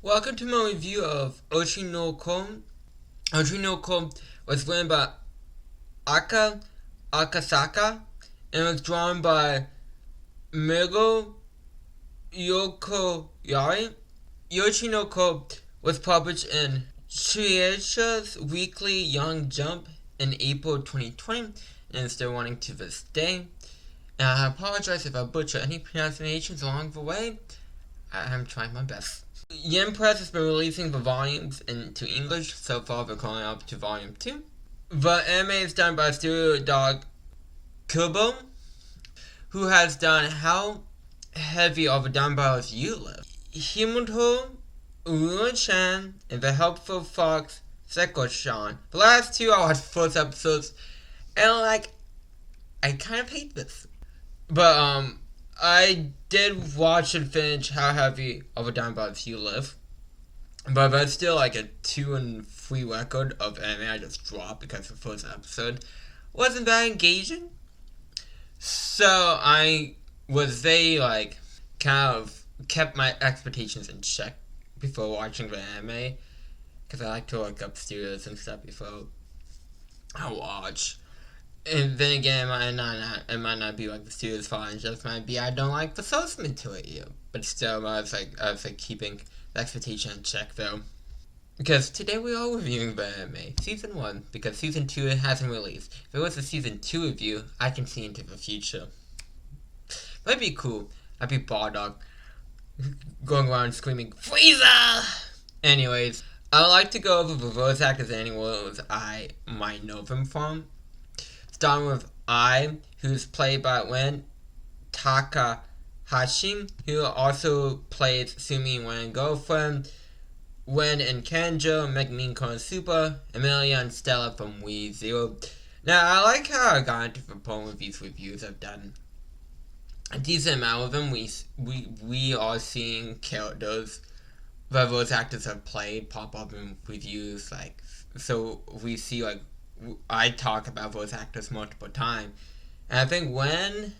Welcome to my review of Oshi No Ko. Oshi No Ko was written by Aka Akasaka and was drawn by Migo Yokoyari. Oshi No Ko was published in Shueisha's Weekly Young Jump in April 2020 and is still running to this day. And I apologize if I butcher any pronunciations along the way. I'm trying my best. Yen Press has been releasing the volumes into English. So far, they're calling up to volume 2. The anime is done by studio dog Kubo, who has done How Heavy of a Dumbbells You Live, Himuto, Uruchan, and The Helpful Fox Seko-chan. The last two I watched first episodes, and I kind of hate this. But, I did watch and finish How Heavy of a Dumbbells You Live, but that's still like a 2 and 3 record of anime I just dropped because the first episode wasn't that engaging. So I was kind of kept my expectations in check before watching the anime, because I like to look up studios and stuff before I watch. And then again, it might not be like the studio's fault. It just might be I don't like the source material. But still, I was keeping the expectation in check though. Because today we are reviewing the anime, season 1, because season 2 hasn't released. If it was a season 2 review, I can see into the future. That'd be cool. I'd be Bardog going around screaming Frieza. Anyways, I would like to go over the voice actors and any roles I might know them from. Starting with who's played by Ren Takahashi, who also plays Sumi Wen Girlfriend, Wen and Kanjo, Megmin Konosuba, Emilia and Stella from WeZero. Now, I like how I got into the point with these reviews. I've done a decent amount of them. We are seeing characters that those actors have played pop up in reviews, so we see I talk about voice actors multiple times, and I think Wen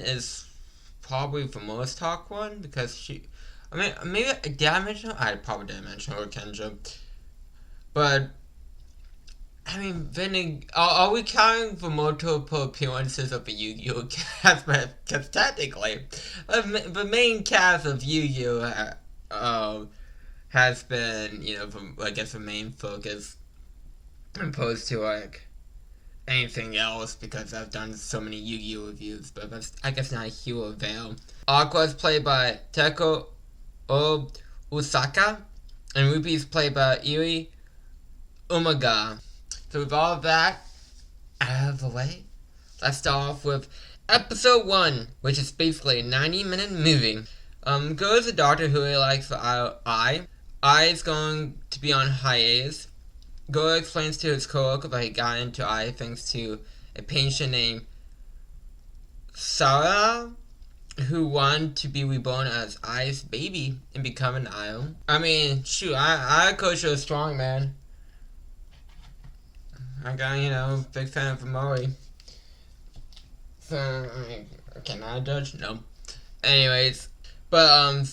is probably the most talked one because maybe did I mention her? I probably didn't mention her, Kenja, but I mean, then are we counting the multiple appearances of the Yu-Gi-Oh cast? Because technically, the main cast of Yu-Gi-Oh has been, the main focus, opposed to, anything else, because I've done so many Yu-Gi-Oh reviews, but that's, I guess, not a huge avail. Aqua is played by Teko Osaka, and Ruby is played by Iri Umaga. So with all of that out of the way, let's start off with episode 1, which is basically a 90-minute movie. Go is a doctor who really likes the eye. Eye is going to be on hiatus. Go explains to his coworker that he got into eye thanks to a patient named Sarah, who wanted to be reborn as Eye's baby and become an idol. I mean, shoot, I coach a strong man. I got, big fan of Amori. So, can I judge? No. Anyways, but,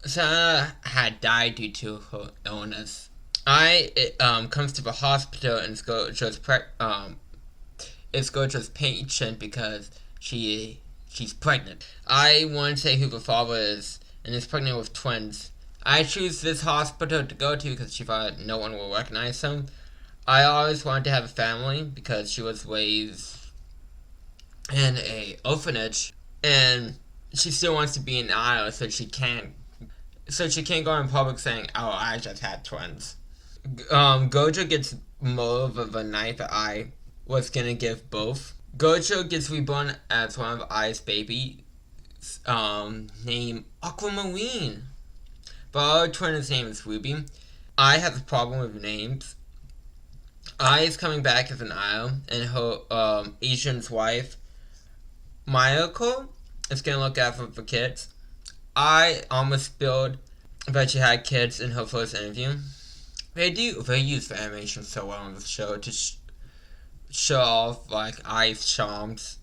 Sarah had died due to her illness. Comes to the hospital and is Gojo's patient because she's pregnant. I want to say who the father is and is pregnant with twins. I choose this hospital to go to because she thought no one will recognize him. I always wanted to have a family because she was raised in a orphanage and she still wants to be an idol, so she can't go in public saying, "Oh, I just had twins." Gojo gets more of a knife that I was gonna give both. Gojo gets reborn as one of Ai's babies, named Aquamarine. But our twin's name is Ruby. Ai has a problem with names. Ai is coming back as an idol, and her Asian's wife, Mayako, is gonna look after the kids. I almost spilled that she had kids in her first interview. They use the animation so well on the show to show off Ai's charms,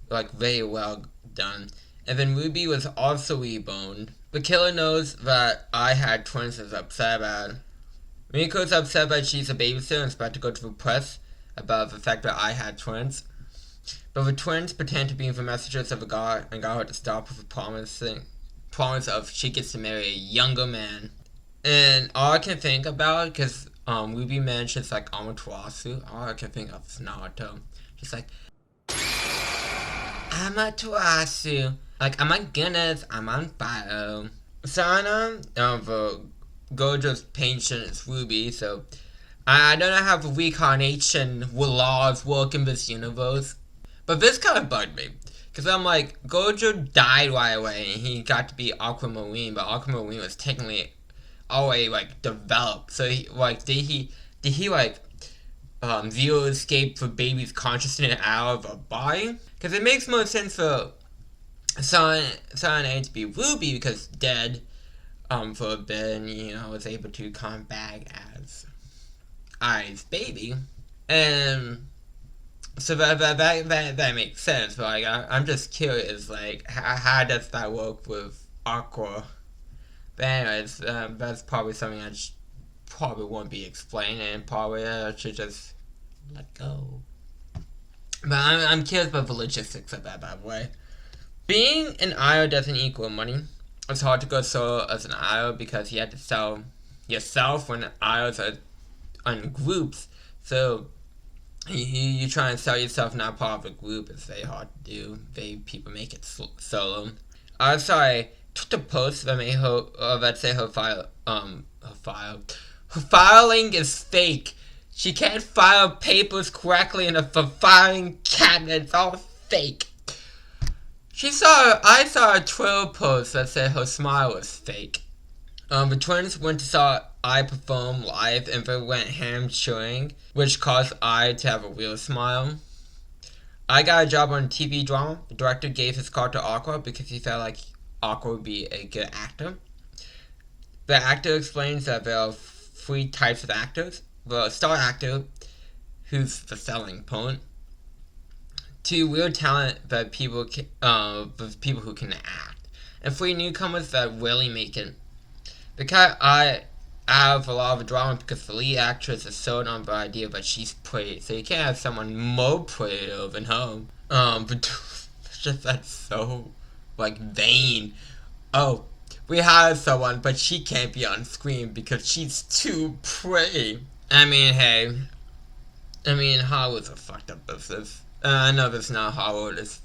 very well done. And then Ruby was also reborn The killer knows that I had twins and is upset about it. Miko's upset that she's a babysitter and is about to go to the press about the fact that I had twins. But the twins pretend to be the messengers of the god and got her to stop with the promise of she gets to marry a younger man. And all I can think about, because Ruby mentions like Amaterasu, all I can think of is Naruto. She's like, Amaterasu. Like, oh my goodness, I'm on fire. Sana, the Gojo's patient is Ruby, so I don't know how the reincarnation laws work in this universe. But this kind of bugged me. Because I'm like, Gojo died right away and he got to be Aquamarine, but Aquamarine was technically already like developed. So he, like, did he like zero escape the baby's consciousness out of a body? Because it makes more sense for Sana to be Ruby because dead for a bit and was able to come back as Ai's baby. And so that makes sense, but like I'm just curious, like how does that work with Aqua? But anyways, that's probably something I probably won't be explaining, and probably I should just let go. But I'm curious about the logistics of that, by the way. Being an IO doesn't equal money. It's hard to go solo as an IO because you have to sell yourself when IOs are on groups. So you try and sell yourself not part of a group. It's very hard to do. People make it solo. I'm sorry. Took the post that made her that say her filing is fake. She can't file papers correctly in a filing cabinet. It's all fake. I saw a Twitter post that said her smile was fake. The twins went to saw I perform live and they went ham chewing, which caused I to have a real smile. I got a job on a TV drama. The director gave his card to Aqua because he felt like Aqua would be a good actor. The actor explains that there are 3 types of actors. The star actor, who's the selling point. 2 real talent that people who can act. And 3 newcomers that really make it. Because I have a lot of drama because the lead actress is sold on the idea that she's pretty, so you can't have someone more prettier than her. But it's just that's so like vain. Oh, we hired someone, but she can't be on screen because she's too pretty. I mean, hey, Hollywood's a fucked up business. I know that's not Hollywood, it's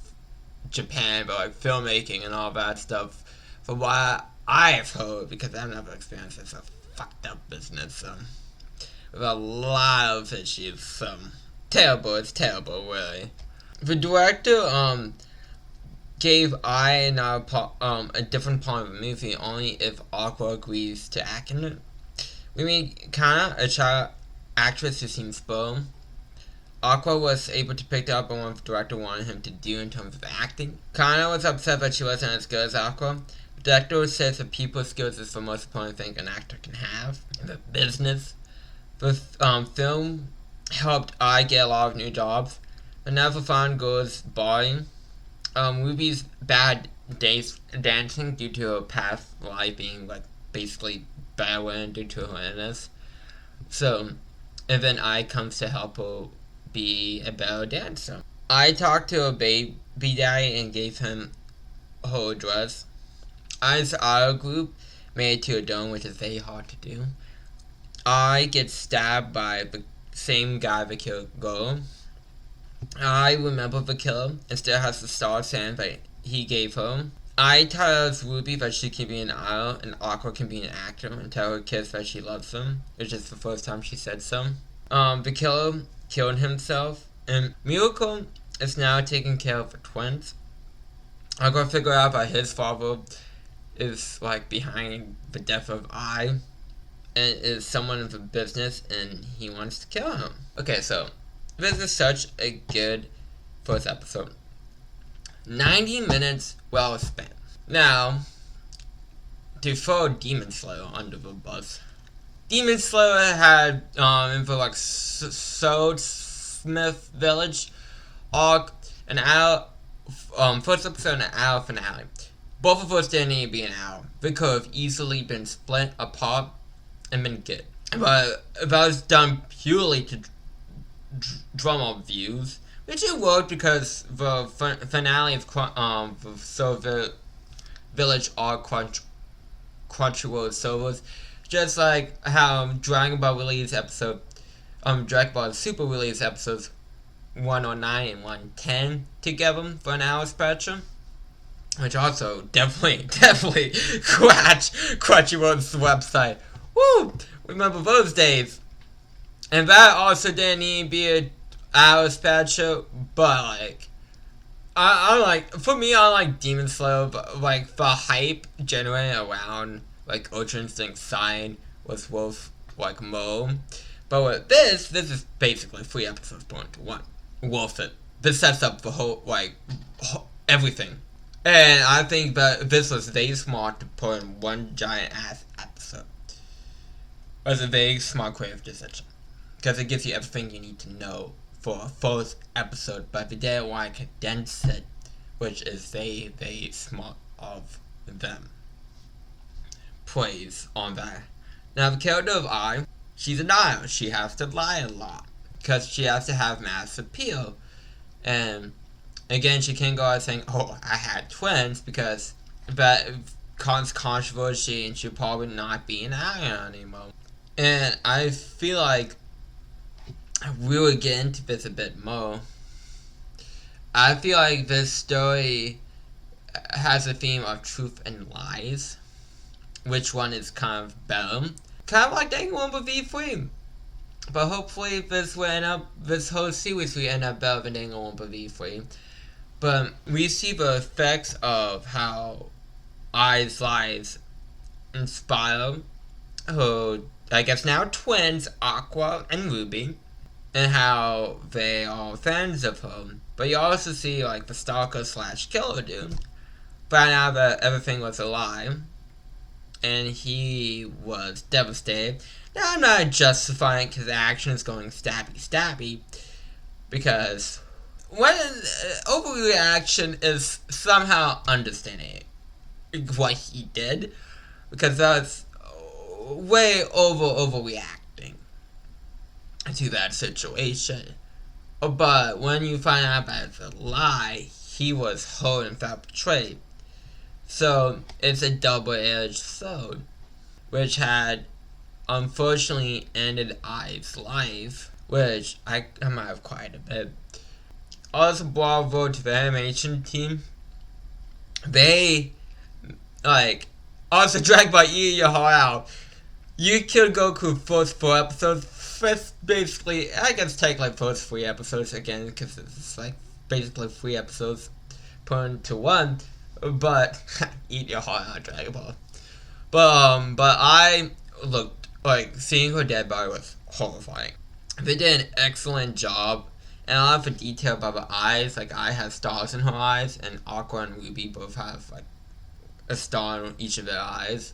Japan, but like filmmaking and all that stuff. From what I've heard, because I've never experienced it, it's a fucked up business. With a lot of issues. Terrible. It's terrible, really. The director gave I a different part of the movie only if Aqua agrees to act in it. We meet Kana, a child actress who seems spoiled. Aqua was able to pick up on what the director wanted him to do in terms of acting. Kana was upset that she wasn't as good as Aqua. The director says that people skills is the most important thing an actor can have in the business. The film helped I get a lot of new jobs. I never found girls boring. Ruby's bad dancing due to her past life being like basically bedridden due to her illness. So, and then I comes to help her be a better dancer. I talked to her baby daddy and gave him her address. I's auto group made it to a dome, which is very hard to do. I get stabbed by the same guy that killed Go. I remember the killer and still has the star sand that he gave her. I tells Ruby that she can be an idol and Aqua can be an actor and tell her kids that she loves them, which is the first time she said so. The killer killed himself, and Miracle is now taking care of the twins. Aqua figure out that his father is like behind the death of I and is someone in the business and he wants to kill him. Okay, so this is such a good first episode. 90 minutes well spent. Now, to throw Demon Slayer under the bus. Demon Slayer had in the like Sword Smith Village arc an hour first episode and an hour finale. both of us didn't need to be an hour. They could have easily been split apart and been good. But if I was done purely to drum up views, which it worked because the finale of the Village are Crunchyroll servers, just like how Dragon Ball release episode, Dragon Ball Super release episodes 109 and 110 together for an hour spectrum, which also definitely Crunchyroll's website. Woo! Remember those days. And that also didn't need to be an hour spectrum, but like, I like Demon Slayer, but like the hype generated around like Ultra Instinct Sign was worth like more. But with this is basically 3 episodes put into one. Worth it. This sets up the whole everything. And I think that this was very smart to put in one giant ass episode. It was a very smart creative decision. Because it gives you everything you need to know for a first episode, but they didn't want to condense it, which is very, very smart of them. Praise on that. Now, the character of Ai, she's a liar. She has to lie a lot, because she has to have mass appeal. And, again, she can't go out saying, oh, I had twins, because that causes controversy, and she'll probably not be an Ai anymore. And I feel like we will get into this a bit more. I feel like this story has a theme of truth and lies. Which one is kind of better? Kind of like Danganronpa V3. But hopefully this whole series will end up better than Danganronpa V3. But we see the effects of how Ai's lies inspire her, I guess now twins, Aqua and Ruby, and how they are fans of her. But you also see like the stalker / killer dude found out that everything was a lie, and he was devastated. Now I'm not justifying because the action is going stabby, because when overreaction is somehow understanding what he did, because that's way overreacting to that situation. But when you find out that it's a lie, he was hurt and felt betrayed. So it's a double-edged sword, which had unfortunately ended Ai's life, which I might have cried a bit. Also, bravo to the animation team. They also dragged by eating your heart out. You killed Goku first 4 episodes. First, basically, I guess take like first 3 episodes again, because it's like basically 3 episodes put into one. But eat your heart out, Dragon Ball. But I looked like seeing her dead body was horrifying. They did an excellent job, and a lot of the detail about the eyes. Like Ai has stars in her eyes, and Aqua and Ruby both have like a star in each of their eyes.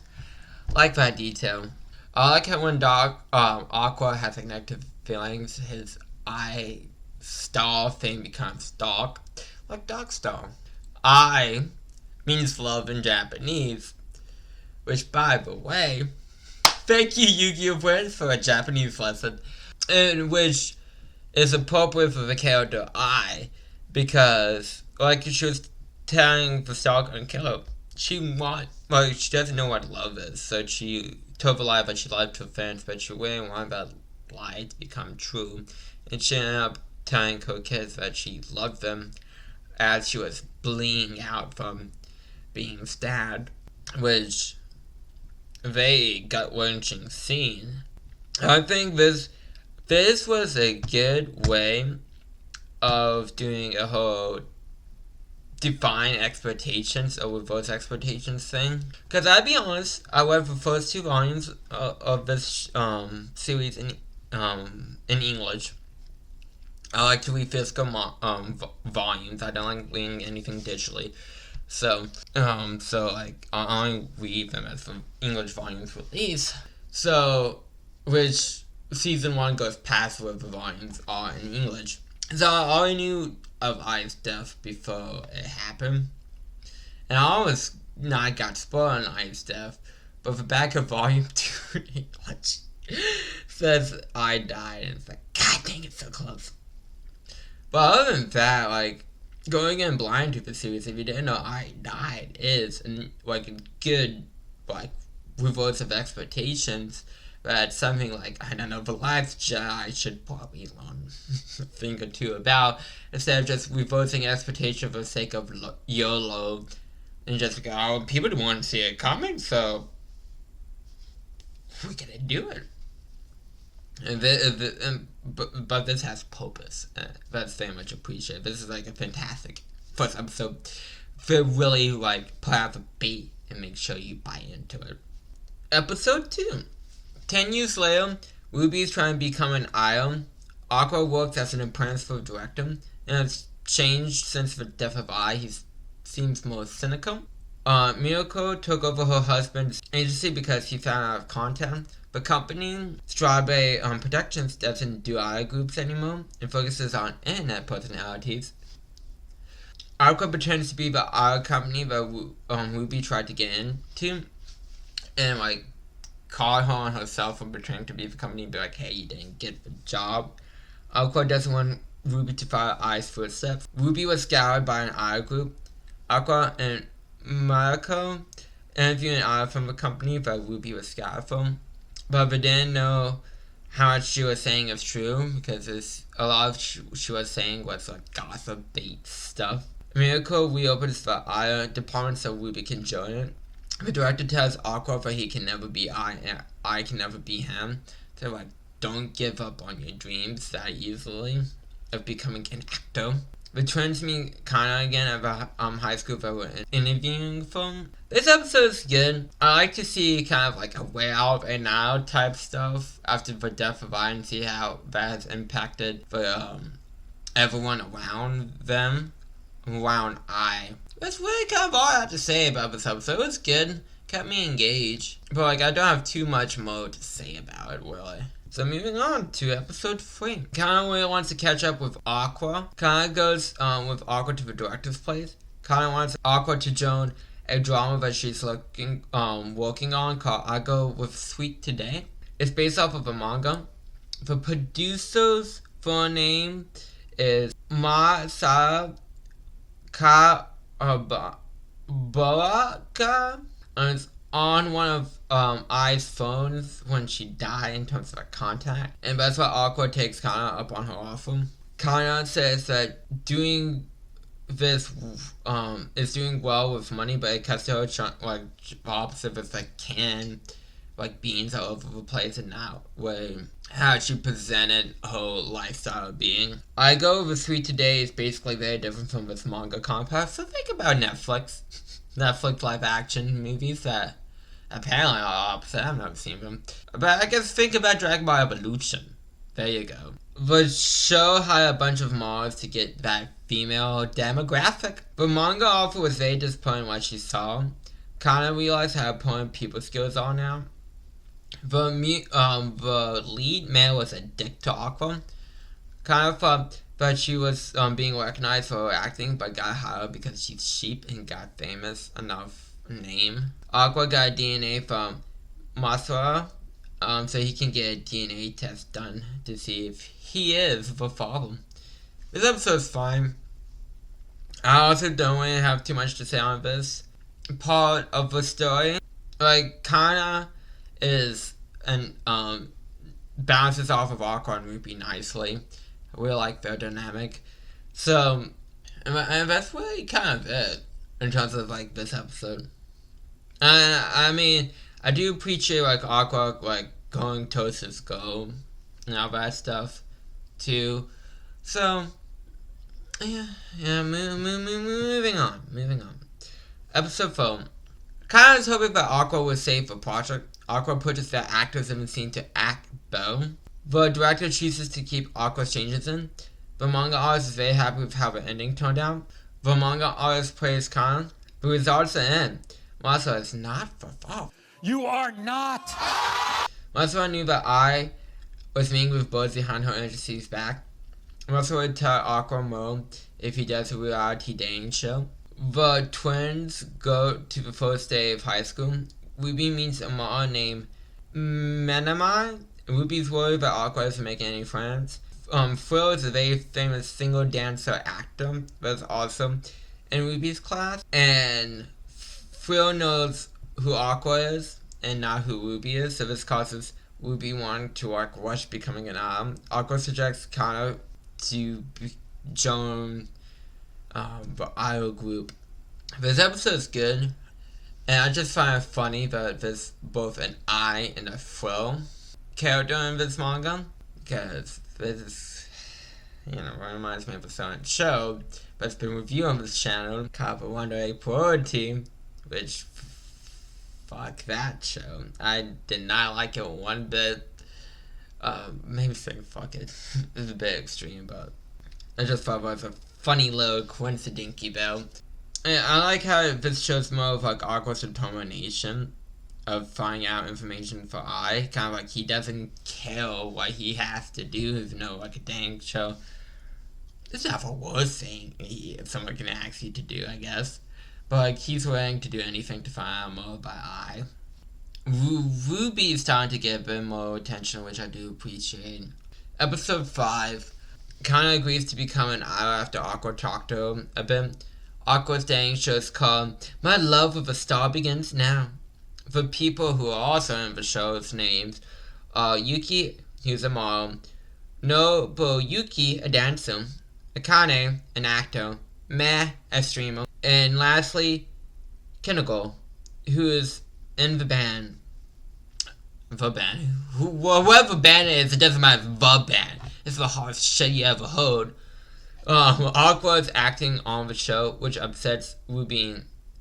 Like that detail. I like how when Aqua has like negative feelings, his eye star thing becomes dark, like Dark Star. Ai means love in Japanese, which, by the way, thank you, Yu-Gi-Oh! Friends, for a Japanese lesson, and which is appropriate for the character Ai, because, like she was telling the stalker and killer, she doesn't know what love is, so she told the lie that she liked her fans, but she really wanted that lie to become true, and she ended up telling her kids that she loved them as she was bleeding out from being stabbed, which very gut-wrenching scene. I think this was a good way of doing a whole define expectations or reverse expectations thing. Because I'll be honest, I read the first 2 volumes of this series in English. I like to read physical volumes. I don't like reading anything digitally. So like I only read them as the English volumes release. So, which season 1 goes past where the volumes are in English. So I already knew of Ai's death before it happened, and I was not got spoiled on I stuff, but the back of volume 2 in English says I died, and it's like, god dang, it's so close. But other than that, like, going in blind to the series, if you didn't know I died, is like a good, like, reverse of expectations. But something like, I don't know, The Last Jedi I should probably learn a thing or two about, instead of just reversing expectations for the sake of YOLO, and just go, oh, people don't want to see it coming, so we're gonna do it. But this has purpose. That's very much appreciated. This is like a fantastic first episode. They really like put out the bait and make sure you buy into it. Episode 2. 10 years later, Ruby is trying to become an idol. Aqua works as an apprentice for the director, and has changed since the death of I. He seems more cynical. Miyako took over her husband's agency because he found out of content. The company, Strawberry Productions, doesn't do idol groups anymore and focuses on internet personalities. Aqua pretends to be the idol company that Ruby tried to get into, and like call her on herself for pretending to be the company and be like, hey, you didn't get the job. Aqua doesn't want Ruby to follow I's footsteps. Ruby was scoured by an idol group. Aqua and Miyako interviewed an idol from the company that Ruby was scoured from, but they didn't know how much she was saying is true, because a lot of she was saying was like gossip bait stuff. Miyako reopens the idol department so Ruby can join it. The director tells Aqua that he can never be I, and I can never be him. So like, don't give up on your dreams that easily of becoming an actor. The twins meet Kana again at the high school that we're interviewing from. This episode is good. I like to see kind of like a way out and now type stuff after the death of I, and see how that has impacted the everyone around them, around I. That's really kind of all I have to say about this episode. It was good. Kept me engaged. But like, I don't have too much more to say about it, really. So moving on to episode 3. Kana really wants to catch up with Aqua. Kana goes with Aqua to the director's place. Kana wants Aqua to join a drama that she's working on called I Go With Sweet Today. It's based off of a manga. The producer's full name is Masaka Baraka, and it's on one of Ai's phones when she died in terms of a contact, and that's why Aqua takes Kana up on her offer. Kana says that doing this is doing well with money, but it cuts to her like opposite of like like beans all over the place, and that way how she presented her lifestyle of being. I Go With Sweet Today is basically very different from this manga concept. So think about Netflix live action movies that apparently are opposite. I've never seen them, but I guess think about Dragon Ball Evolution. There you go. The show had a bunch of models to get that female demographic. The manga offer was very disappointing what she saw. Kind of realized how important people skills are now. The lead man was a dick to Aqua. Kind of thought that she was being recognized for her acting, but got hired because she's cheap and got famous enough name. Aqua got DNA from Masura, so he can get a DNA test done to see if he is the father. This episode's fine. I also don't really have too much to say on this part of the story. Like, kinda is and bounces off of Aqua and Ruby nicely. I really like their dynamic. So, and that's really kind of it in terms of like this episode. I mean, I do appreciate like Aqua like going towards his goal and all that stuff too. So yeah, moving on. Episode 4. Kind of hoping that Aqua would save the project. Aqua pushes the actors in the scene to act though. The director chooses to keep Aqua's changes in. The manga artist is very happy with how the ending turned out. The manga artist praised Khan. The results are in. Masura is not for fault. You are not! Masura knew that I was meeting with birds behind her agency's back. Masura would tell Aqua more if he does a reality dating show. The twins go to the first day of high school. Ruby meets a mom named Menamai. Ruby's worried that Aqua isn't making any friends. Phil is a very famous single dancer actor that's also in Ruby's class. And Phil knows who Aqua is and not who Ruby is, so this causes Ruby wanting to rush becoming an idol. Aqua suggests Kana to join the idol group. This episode is good, and I just find it funny that there's both an I and a Phil character in this manga, because this is, reminds me of a certain show that's been reviewed on this channel, called The Wonder Egg Priority, which, fuck that show. I did not like it one bit. Maybe saying fuck it is a bit extreme, but I just thought it was a funny little coincidence, though. And I like how this shows more of Aqua's determination of finding out information for I. Kind of he doesn't care what he has to do, even though a dang show. This is not the worst thing if someone can ask you to do, I guess. But he's willing to do anything to find out more about I. Ruby is starting to get a bit more attention, which I do appreciate. Episode 5. Kana agrees to become an idol after Aqua talked to him a bit. Aqua's dating show is called My Love with a Star Begins Now. The people who are also in the show's names are Yuki, who's a model, Nobuyuki, a dancer, Akane, an actor, Meh, a streamer, and lastly, Kinoko, who is in the band. The band. Whoever the band is, it doesn't matter. The band. It's the hardest shit you ever heard. Aqua is acting on the show, which upsets Ruby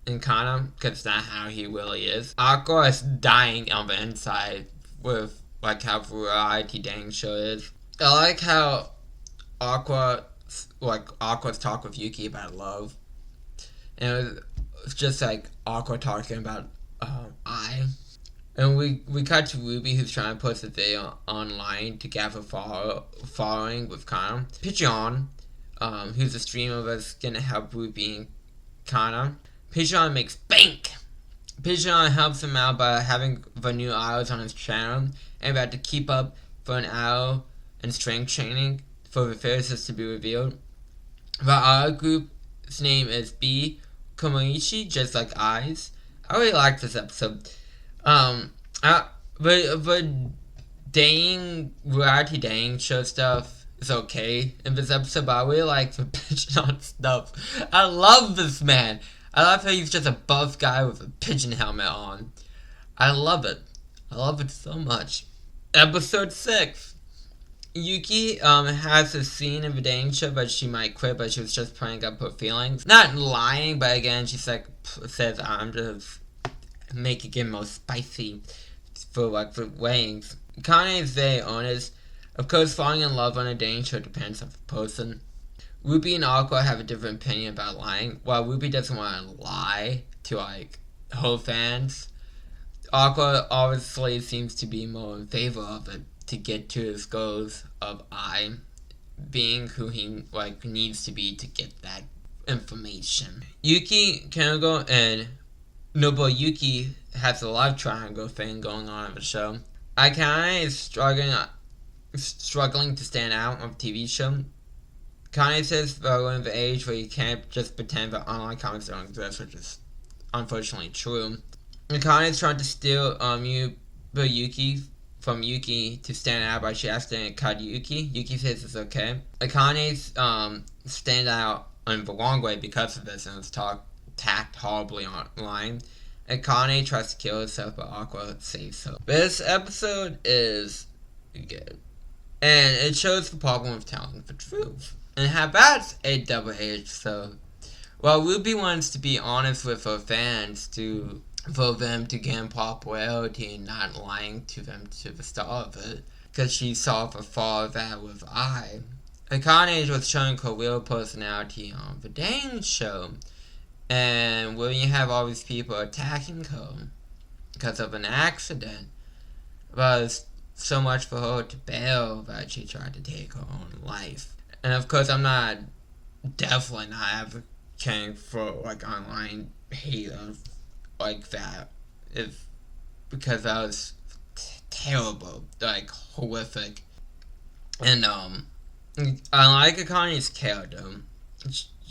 and Kana, because that's not how he really is. Aqua is dying on the inside with how variety dang show is. I like how Aqua's talk with Yuki about love. And it's just Aqua talking about I. And we cut to Ruby, who's trying to post a video online to gather following with Kana. Pigeon, who's a streamer that's gonna help Ruby and Kana. Pigeon makes bank! Pigeon helps him out by having the new idols on his channel and about to keep up for an hour and strength training for the fairies to be revealed. The idol group's name is B Komoichi, just like eyes. I really like this episode. The variety dang show stuff is okay in this episode, but I really like the pigeon stuff. I love this man. I love how he's just a buff guy with a pigeon helmet on. I love it. I love it so much. Episode 6. Yuki has a scene in the dating show, but she might quit, but she was just playing up her feelings. Not lying, but again, she says, I'm just making it more spicy for the wings. Kanye is very honest. Of course, falling in love on a dating show depends on the person. Ruby and Aqua have a different opinion about lying. While Ruby doesn't want to lie to her fans, Aqua obviously seems to be more in favor of it to get to his goals of I being who he needs to be to get that information. Yuki, Kaneko, and Nobuyuki has a love triangle thing going on in the show. Akane is struggling to stand out on the TV show. Kanye says that we're in the age where you can't just pretend that online comics don't exist, which is unfortunately true. Akane is trying to steal Nobuyuki from Yuki to stand out by she accidentally cut Yuki. Yuki says it's okay. Akane's stand out in the wrong way because of this and was attacked horribly online. Akane tries to kill herself, but Aqua saves her. This episode is good. And it shows the problem of telling the truth. And how that's a double-edged sword. While Ruby wants to be honest with her fans for them to gain popularity and not lying to them to the start of it, because she saw the fall of that with I. Akane was showing her real personality on the dang show. And when you have all these people attacking her because of an accident, well, it's so much for her to bear that she tried to take her own life. And of course, I'm definitely not caring for like online hate of like that is because that was terrible, like horrific, and I like Akani's character.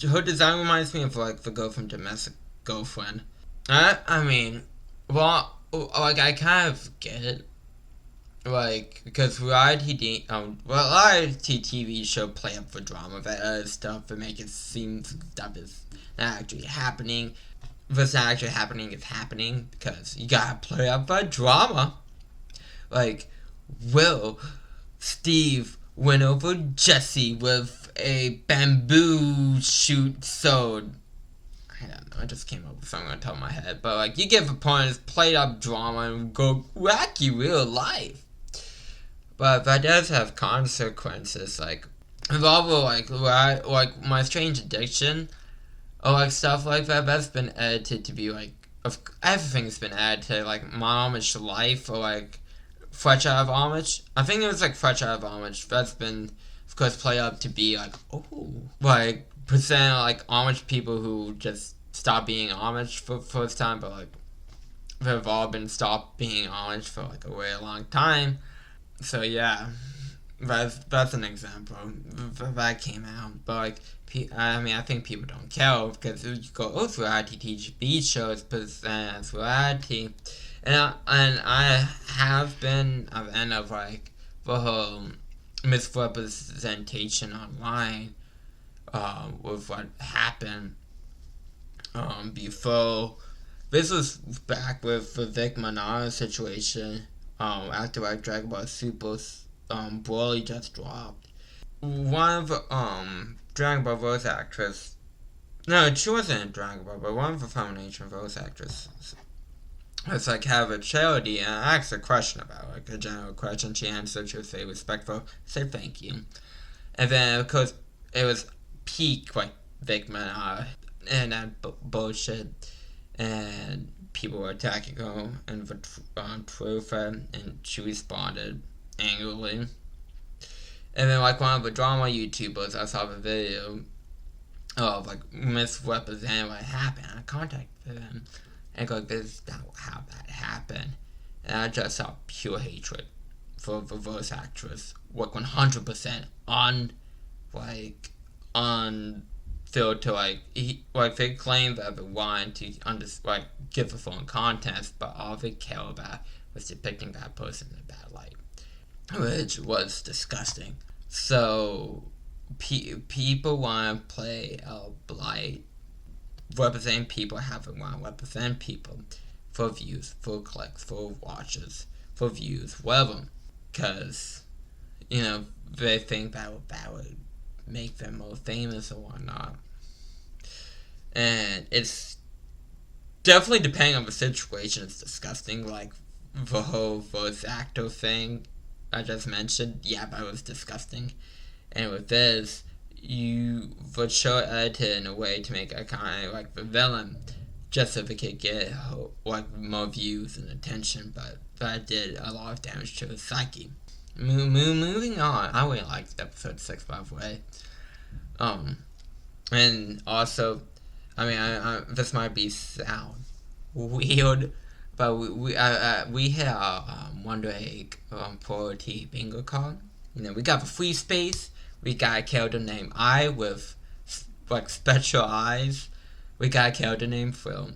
Her design reminds me of like the girl from Domestic Girlfriend. I mean, well, like I kind of get it, like because variety TV show play up for drama that other stuff and make it seem stuff is not actually happening. If it's not actually happening, it's happening because you gotta play up for drama. Like, Will Steve went over Jesse with a bamboo shoot sword. I don't know, I just came up with something on top of my head. But, like, you give opponents played up drama and go wacky real life. But that does have consequences, like, involving, like my strange addiction, or, like, stuff like that, that's been edited to be, like, everything's been added to, like, my Amish life, or, like, Fresh Out of Amish. I think it was like Fresh Out of Amish. That's been, of course, played up to be like, like percent like Amish people who just stopped being Amish for the first time, but like they've all been stopped being Amish for like a very long time. So yeah, that's an example that came out. But like, I mean, I think people don't care because you go through TV shows, present as variety. And I have been a fan of like the whole misrepresentation online with what happened before. This was back with the Vic Manara situation after like Dragon Ball Super Broly just dropped. One of Dragon Ball voice actress, no, she wasn't in Dragon Ball, but one of the Foundation voice actresses. It's like have a charity, and I asked a question about like a general question. She answered, she would say respectful, say thank you, and then of course it was peak like Vic Manara and that bullshit, and people were attacking her and the truth, and she responded angrily. And then like one of the drama YouTubers, I saw the video of like misrepresenting what happened. I contacted them. And like, this is not how that happened. And I just saw pure hatred for the voice actress. Like 100% unfiltered. Like they claim that they wanted to give the full context, but all they care about was depicting that person in a bad light, which was disgusting. So people want to play a blight. Representing people haven't want to represent people for views, for clicks, for watches, for views, whatever. Because, they think that would make them more famous or whatnot. And it's definitely depending on the situation, it's disgusting. Like the whole voice actor thing I just mentioned, yeah, that was disgusting. And with this, you would show it edited in a way to make it kind of like the villain, just so they could get like more views and attention, but that did a lot of damage to his psyche. Moving on, I really liked episode 6, by the way. And also, I mean, this might be sound weird, but we hit our Wonder Egg priority bingo card. We got the free space. We got a character named I with like special eyes. We got a character named Phil.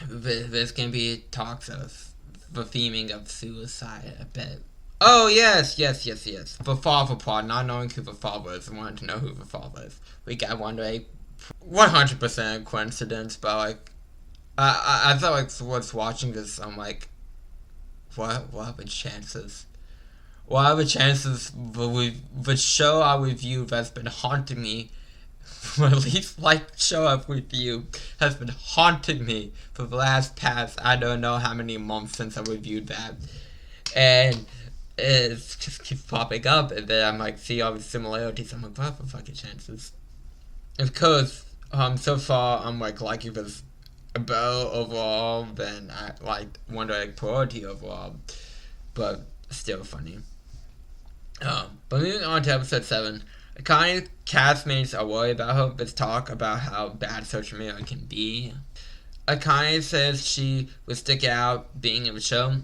This can be talks of the theming of suicide a bit. Oh yes. The father part, not knowing who the father is, I wanted to know who the father is. We got Wonder Egg. 100% coincidence, but like I thought like was watching this, I'm like, what are the chances? What are the chances the show I review that's been haunting me, or at least like show I've reviewed, has been haunting me for the last past, I don't know how many months since I reviewed that. And it just keeps popping up, and then I'm like, see all the similarities, I'm like, what are the fucking chances? Of course, so far I'm like liking this better overall than I like Wonder Egg priority overall, but still funny. But moving on to episode 7, Akane's castmates are worried about her, but talk about how bad social media can be. Akane says she would stick out being in the show.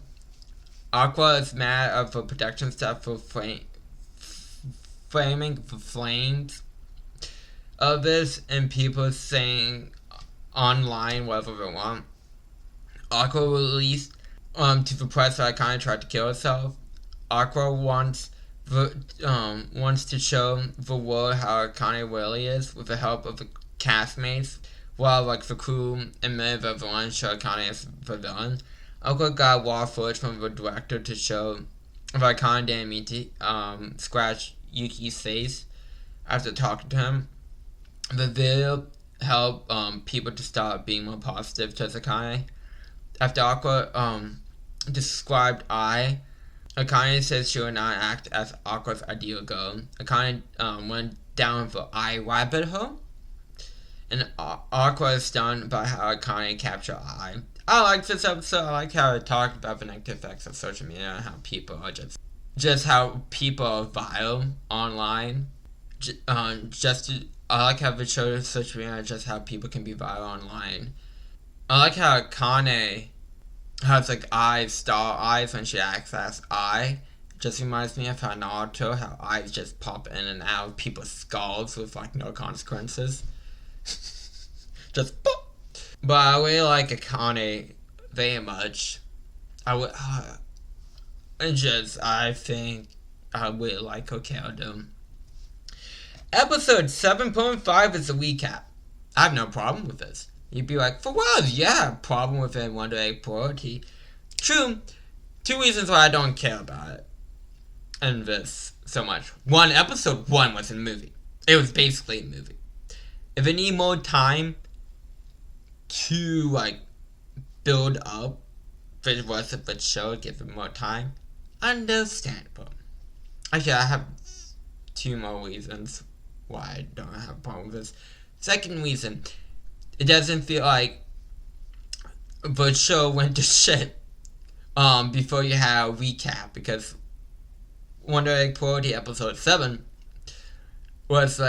Aqua is mad at the production staff for framing the flames of this, and people saying online whatever they want. Aqua released to the press that Akane tried to kill herself. Aqua wants to show the world how Akane really is with the help of the castmates, while the crew and many of the villains show Akane as the villain. Aqua got raw footage from the director to show that Akane didn't mean to scratch Yuki's face after talking to him. The video helped people to start being more positive towards Akane. After Aqua described Akane says she will not act as Aqua's ideal girl. Akane went down the rabbit hole, and Aqua is stunned by how Akane captured I like this episode. I like how it talked about the negative effects of social media and how people are just how people are vile online. I like how it shows social media just how people can be vile online. I like how Akane has star eyes when she acts as It just reminds me of how Naruto, how eyes just pop in and out of people's skulls with no consequences. Just pop. But I really like Akane very much. I think I really like her character. Episode 7.5 is a recap. I have no problem with this. You'd be like, for what? Yeah, problem with it, Wonder Egg priority. True. 2 reasons why I don't care about it. And this so much. One, episode 1 was a movie. It was basically a movie. If it need more time to build up the rest of the show, give it more time, understandable. Actually, I have 2 more reasons why I don't have a problem with this. Second reason, it doesn't feel like the show went to shit before you had a recap, because Wonder Egg Priority episode 7 was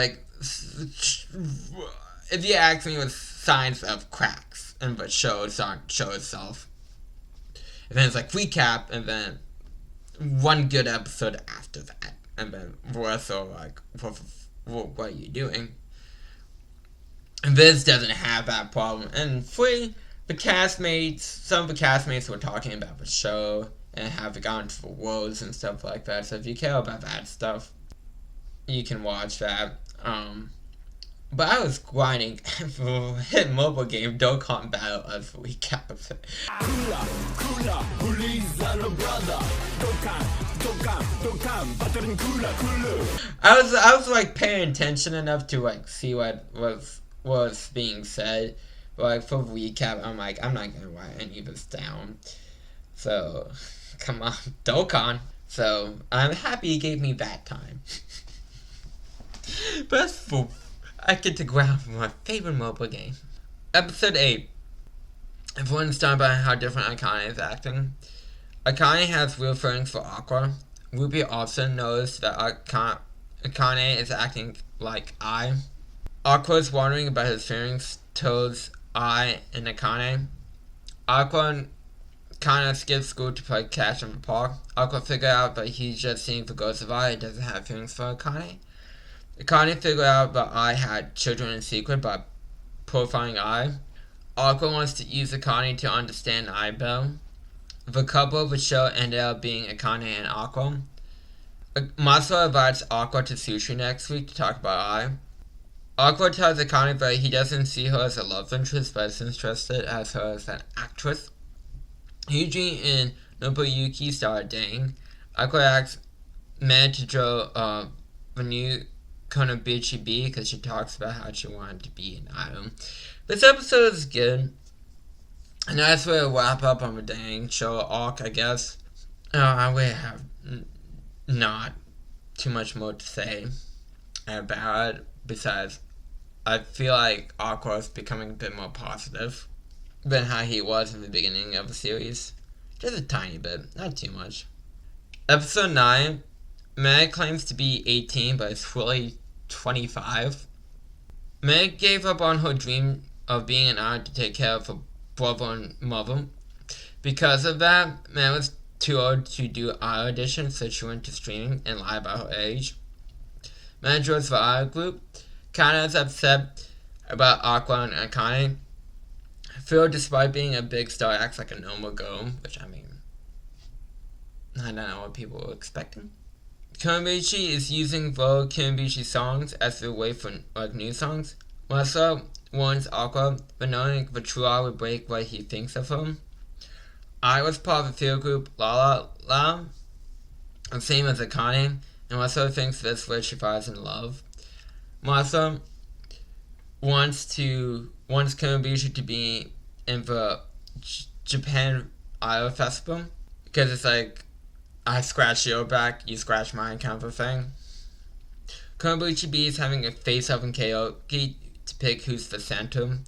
if you ask me, was signs of cracks in the show itself. And then it's recap, and then one good episode after that, and then the rest are what are you doing? And this doesn't have that problem. And some of the castmates were talking about the show and have gone to the worlds and stuff like that. So if you care about that stuff, you can watch that. But I was grinding for a hit mobile game, Dokkan Battle as a recap of it. I was paying attention enough to see what was being said. But for recap, I'm I'm not gonna write any of this down. So come on, Dokkan. So I'm happy he gave me that time. But that's for I get to ground for my favorite mobile game. Episode 8. Everyone's stunned by how different Akane is acting. Akane has real feelings for Aqua. Ruby also knows that Akane is acting like Aqua is wondering about his feelings towards and Akane. Aqua kind of skips school to play catch in the park. Aqua figured out that he's just seeing the ghost of and doesn't have feelings for Akane. Akane figured out that had children in secret by profiling Aqua wants to use Akane to understand better. The couple of the show ended up being Akane and Aqua. Masaru invites Aqua to sushi next week to talk about Aqua tells Akane that he doesn't see her as a love interest, but is interested as her as an actress. Yuji and Nobuyuki start dating. Aqua asks Med to draw the new Konobichi B because she talks about how she wanted to be an idol. This episode is good. And that's where we wrap up on the dang show arc, I guess. I really have not too much more to say about it, besides I feel like Aqua is becoming a bit more positive than how he was in the beginning of the series. Just a tiny bit, not too much. Episode 9, Meg claims to be 18, but is really 25. Meg gave up on her dream of being an idol to take care of her brother and mother. Because of that, Meg was too old to do idol auditions, so she went to streaming and lied about her age. Managers for idol group kinda is upset about Aqua and Akane. Phil, despite being a big star, acts like a normal girl, which I don't know what people were expecting. Konobuchi is using Vogue Konobuchi songs as a way for new songs. Marcel warns Aqua, but knowing the true I would break what he thinks of him. I was part of the field group La La, the same as Akane, and Marcel thinks this way she falls in love. Marcel wants Konobuchi to be in the Japan Idol Festival, because it's like, I scratch your back, you scratch mine kind of a thing. Konobuchi B is having a face-off in karaoke to pick who's the center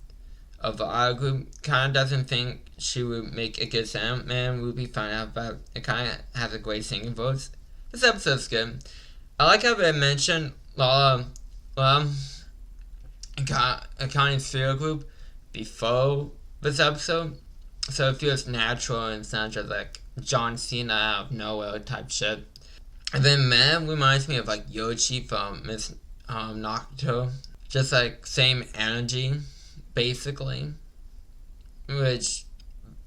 of the idol group. Kinda doesn't think she would make a good sound. Man, Ruby found out that it kinda has a great singing voice. This episode's good. I like how they mentioned Akane's field group before this episode, so it feels natural and it's not just like John Cena out of nowhere type shit. And then Man reminds me of like Yoshi from Miss Naruto. Just like same energy, basically. Which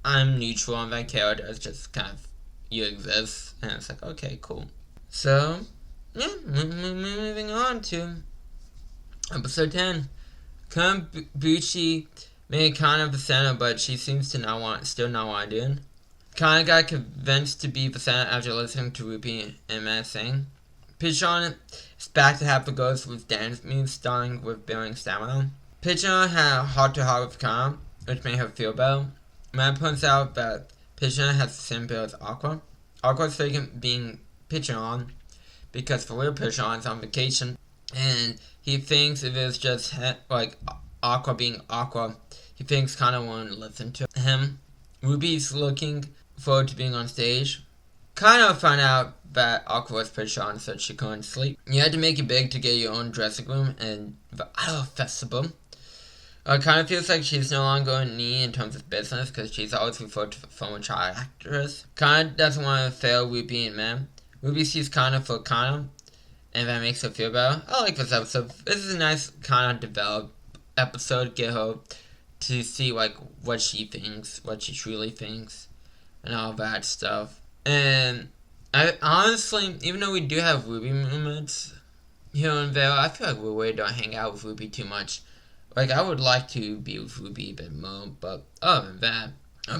I'm neutral on that character. It's just kind of, you exist. And it's like, okay, cool. So, yeah, moving on to episode 10. Konobuchi made kind of the center, but she seems to still not want to do it. Kinda got convinced to be the center after listening to Ruby and Matt sing. Pichon is back to have the girls with dance moves, starting with building stamina. Pichon had a heart-to-heart with Kana, which made her feel better. Matt points out that Pichon has the same build as Aqua. Aqua's faking being Pichon because for real Pichon is on vacation, and he thinks if it's just like Aqua being Aqua, he thinks Kana won't listen to him. Ruby's looking forward to being on stage. Kind of found out that Aqua was Pichon, so she couldn't sleep. You had to make it big to get your own dressing room and the Idol Festival. It kind of feels like she's no longer in need in terms of business because she's always referred to the former child actress. Kana doesn't want to fail Ruby and Man. Ruby sees Kana for Kana, and that makes her feel better. I like this episode. This is a nice Kana developed episode. Get her to see like what she thinks, what she truly thinks, and all that stuff. And I honestly, even though we do have Ruby moments here and there, I feel like we really don't hang out with Ruby too much. Like, I would like to be with Ruby a bit more, but other than that,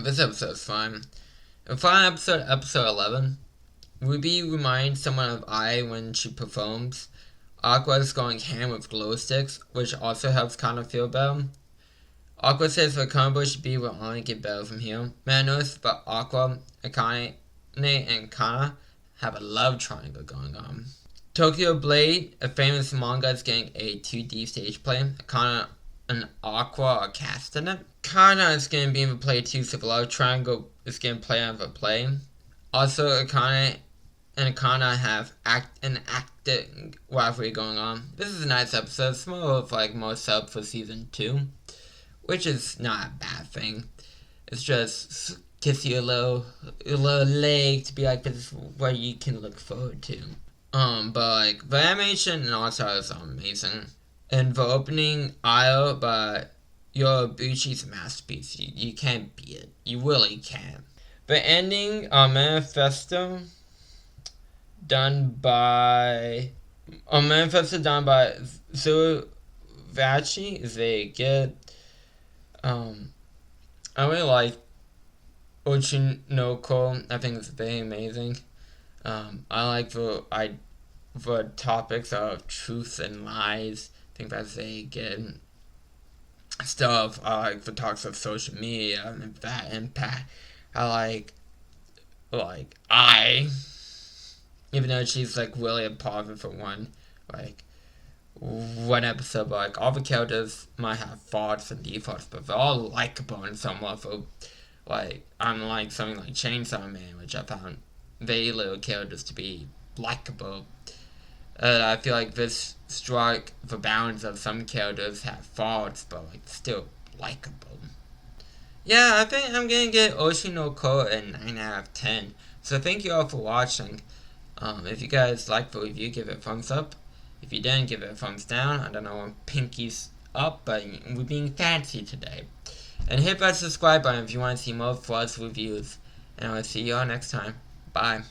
this episode's fine. The final episode, episode 11, Ruby reminds someone of I when she performs. Aqua is going ham with glow sticks, which also helps kind of feel better. Aqua says the combo should be will only get better from here. Man noticed that Aqua, Akane, and Kana have a love triangle going on. Tokyo Blade, a famous manga, is getting a 2D stage play. Kana and Aqua are cast in it. Kana is going to be in the play too, so the love triangle is going to play on the play. Also, Akane and Kana have an acting rivalry going on. This is a nice episode. It's more of like more sub for season 2. Which is not a bad thing. It's just gives you a little leg to be like, this is what you can look forward to. But like the animation and all that is amazing. And the opening aisle by Yorubuchi's a masterpiece. You can't beat it. You really can't. The ending manifesto done by Zuvachi is very good. I really like Oshi No Ko. I think it's very amazing. I like the topics of truth and lies. I think that's very good stuff. I like the talks of social media and that impact. I like even though she's like really a part of it for one episode, but like all the characters might have faults and defaults, but they're all likable in some level. Like, unlike something like Chainsaw Man, which I found very little characters to be likable. I feel like this strike the balance of some characters have faults, but like still likable. Yeah, I think I'm gonna get Oshi No Ko a 9 out of 10. So thank you all for watching. If you guys liked the review, give it a thumbs up. If you didn't, give it a thumbs down. I don't know when pinky's up, but we're being fancy today. And hit that subscribe button if you want to see more Fuzz reviews. And I will see you all next time. Bye.